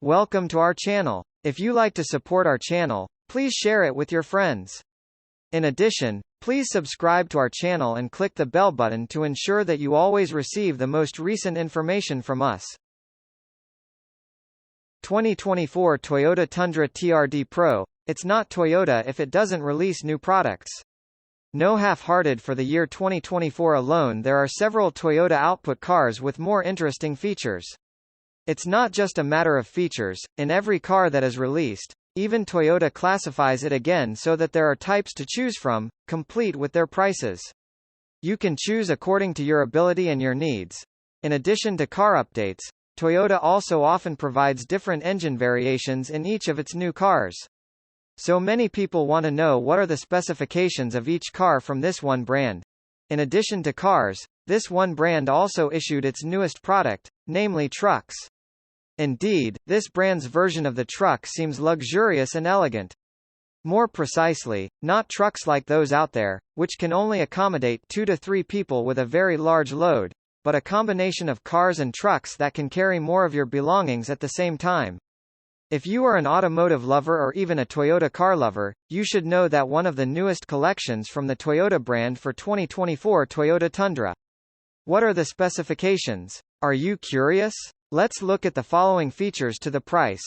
Welcome to our channel. If you like to support our channel, please share it with your friends. In addition, please subscribe to our channel and click the bell button to ensure that you always receive the most recent information from us. 2024 Toyota Tundra TRD Pro. It's not Toyota if it doesn't release new products. No half-hearted. For the year 2024 alone, there are several Toyota output cars with more interesting features. It's not just a matter of features. In every car that is released, even Toyota classifies it again so that there are types to choose from, complete with their prices. You can choose according to your ability and your needs. In addition to car updates, Toyota also often provides different engine variations in each of its new cars. So many people want to know what are the specifications of each car from this one brand. In addition to cars, this one brand also issued its newest product, namely trucks. Indeed, this brand's version of the truck seems luxurious and elegant. More precisely, not trucks like those out there, which can only accommodate 2 to 3 people with a very large load, but a combination of cars and trucks that can carry more of your belongings at the same time. If you are an automotive lover or even a Toyota car lover, you should know that one of the newest collections from the Toyota brand for 2024 Toyota Tundra. What are the specifications? Are you curious? Let's look at the following features to the price.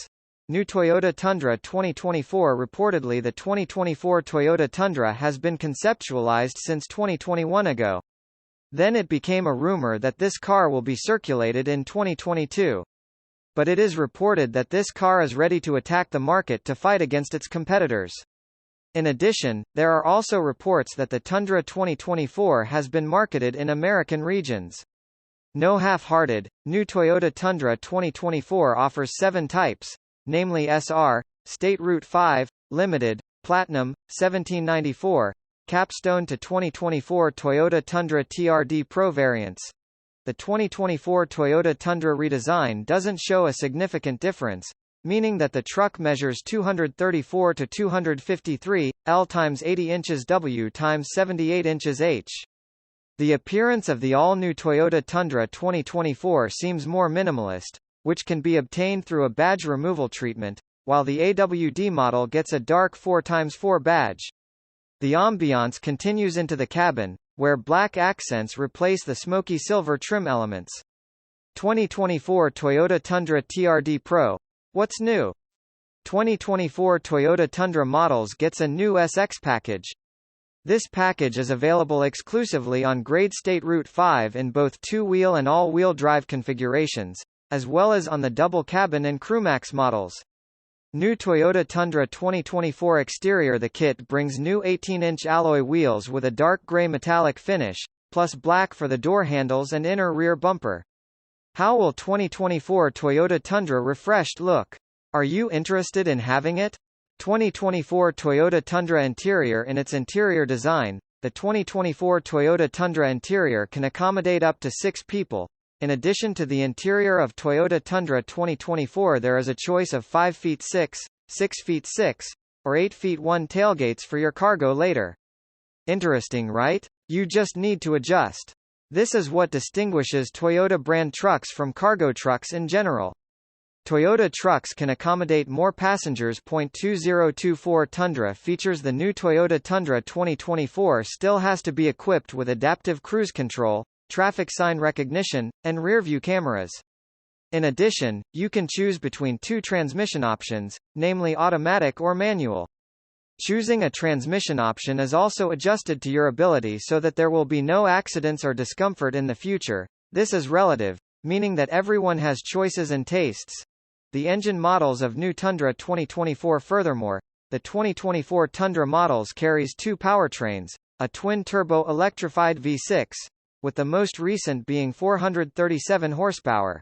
New Toyota Tundra 2024. Reportedly, the 2024 Toyota Tundra has been conceptualized since 2021 ago. Then it became a rumor that this car will be circulated in 2022. But it is reported that this car is ready to attack the market to fight against its competitors. In addition, there are also reports that the Tundra 2024 has been marketed in American regions. No half-hearted. New Toyota Tundra 2024 offers 7 types, namely SR, State Route 5, Limited, Platinum, 1794, Capstone to 2024 Toyota Tundra TRD Pro variants. The 2024 Toyota Tundra redesign doesn't show a significant difference, meaning that the truck measures 234 to 253 L x 80 inches W x 78 inches H. The appearance of the all-new Toyota Tundra 2024 seems more minimalist, which can be obtained through a badge removal treatment, while the AWD model gets a dark 4x4 badge. The ambiance continues into the cabin, where black accents replace the smoky silver trim elements. 2024 Toyota Tundra TRD Pro. What's new? 2024 Toyota Tundra models gets a new SX package. This package is available exclusively on grade State Route 5 in both two-wheel and all-wheel drive configurations, as well as on the double cabin and CrewMax models. New Toyota Tundra 2024 exterior. The kit brings new 18-inch alloy wheels with a dark gray metallic finish, plus black for the door handles and inner rear bumper. How will 2024 Toyota Tundra refreshed look? Are you interested in having it? 2024 Toyota Tundra Interior. In its interior design, the 2024 Toyota Tundra Interior can accommodate up to 6 people. In addition to the Interior of Toyota Tundra 2024, there is a choice of 5 feet 6, 6 feet 6, or 8 feet 1 tailgates for your cargo later. Interesting, right? You just need to adjust. This is what distinguishes Toyota brand trucks from cargo trucks in general. Toyota trucks can accommodate more passengers. 2024 Tundra features. The new Toyota Tundra 2024 still has to be equipped with adaptive cruise control, traffic sign recognition, and rear-view cameras. In addition, you can choose between 2 transmission options, namely automatic or manual. Choosing a transmission option is also adjusted to your ability so that there will be no accidents or discomfort in the future. This is relative, meaning that everyone has choices and tastes. The engine models of new Tundra 2024. Furthermore, the 2024 Tundra models carries 2 powertrains, a twin-turbo electrified V6, with the most recent being 437 horsepower.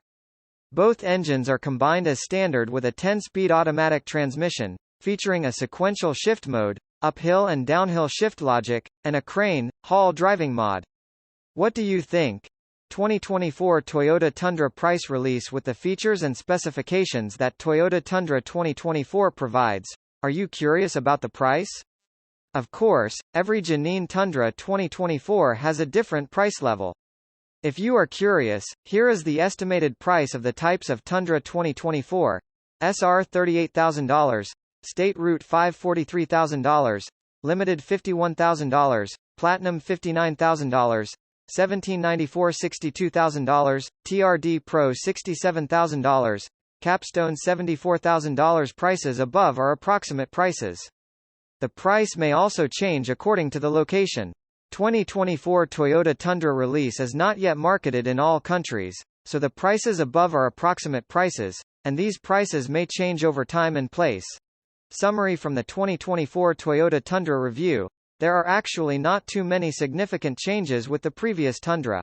Both engines are combined as standard with a 10-speed automatic transmission, featuring a sequential shift mode, uphill and downhill shift logic, and a crane, haul driving mod. What do you think? 2024 Toyota Tundra price release. With the features and specifications that Toyota Tundra 2024 provides, are you curious about the price? Of course, every Janine Tundra 2024 has a different price level. If you are curious, here is the estimated price of the types of Tundra 2024. SR $38,000, State Route 5 $43,000, Limited $51,000, Platinum $59,000, 1794 $62,000, TRD Pro $67,000, Capstone $74,000. Prices above are approximate prices. The price may also change according to the location. 2024 Toyota Tundra release is not yet marketed in all countries, so the prices above are approximate prices, and these prices may change over time and place. Summary from the 2024 Toyota Tundra review: there are actually not too many significant changes with the previous Tundra.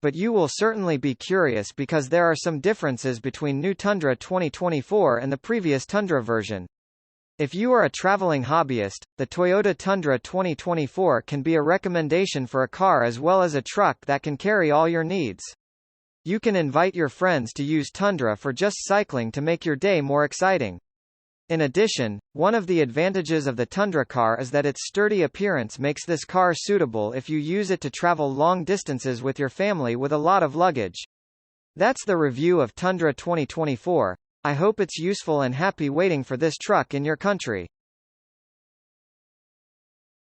But you will certainly be curious because there are some differences between new Tundra 2024 and the previous Tundra version. If you are a traveling hobbyist, the Toyota Tundra 2024 can be a recommendation for a car as well as a truck that can carry all your needs. You can invite your friends to use Tundra for just cycling to make your day more exciting. In addition, one of the advantages of the Tundra car is that its sturdy appearance makes this car suitable if you use it to travel long distances with your family with a lot of luggage. That's the review of Tundra 2024. I hope it's useful and happy waiting for this truck in your country.